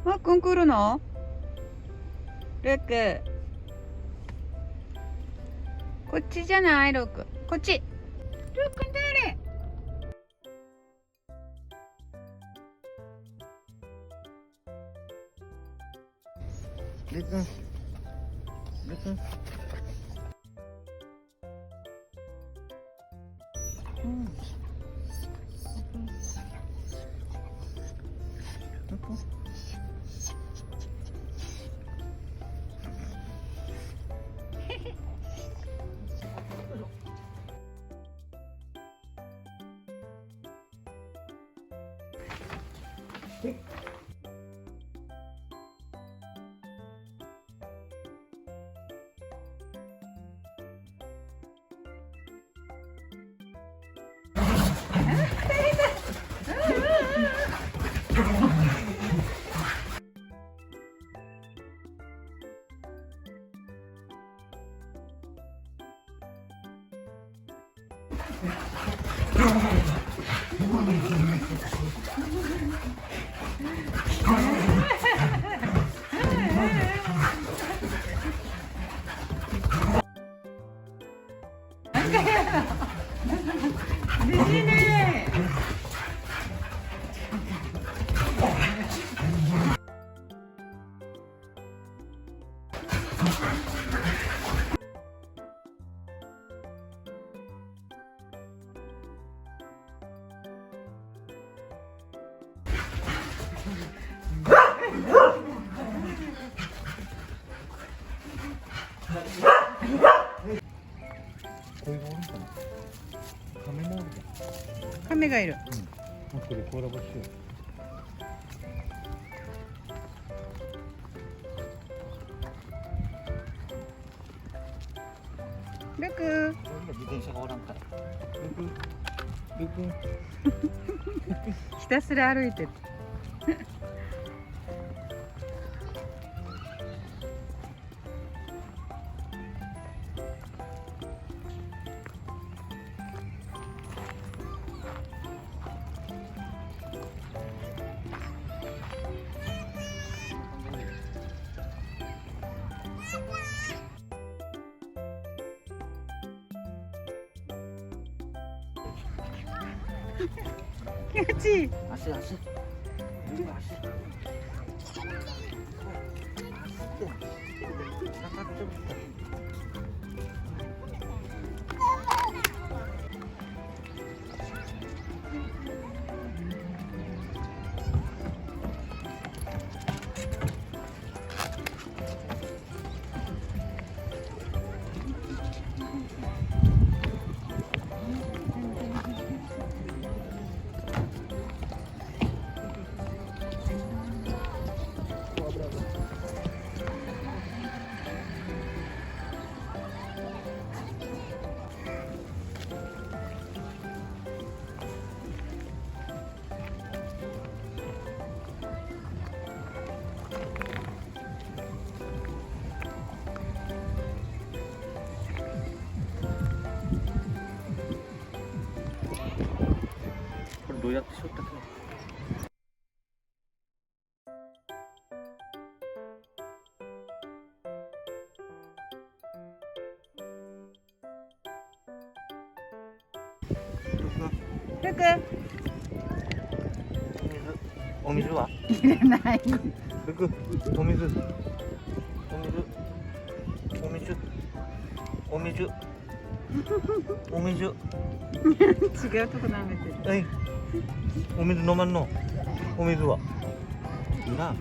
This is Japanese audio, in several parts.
あっくん来るの？ルック。こっちじゃない、ルック。こっち。ルック誰？ルック。ルック。うん。無事ね。こういうのおるんかな。カメもおるじゃん。カメがいる。うん。これコラボしよルック。う。自転車がおらんから。ルク。ひたすら歩いてる。気持ちいい。足。ルク足。これどうやってしょったっけ？ルック。お水は？いらない。ルク、お水。違うとこ舐めてる。はい。お水飲まんの？お水は？いらん。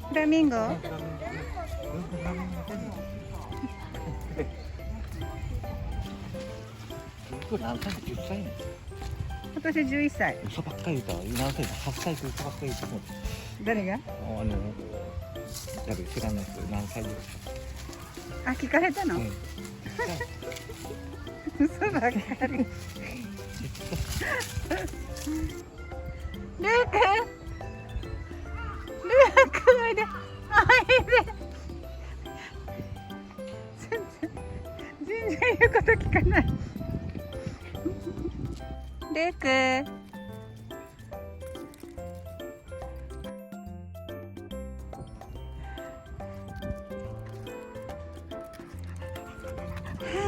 フラミンゴ。何歳で10歳ね。今年11歳。嘘ばっかり言うたわ。何歳で8歳で嘘ばっかり言うたもん。誰が？やべ、知らない人何歳で。あ、聞かれたの？うん。嘘ばっかり。ルーク。ルークおいで。おいで。全然言うこと聞かない。ルーク。は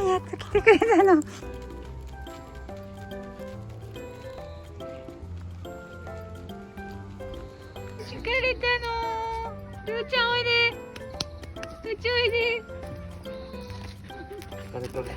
い、やっと来てくれたの。疲れたの。ルーちゃんおいで。ルーちゃんおいで。疲れとる。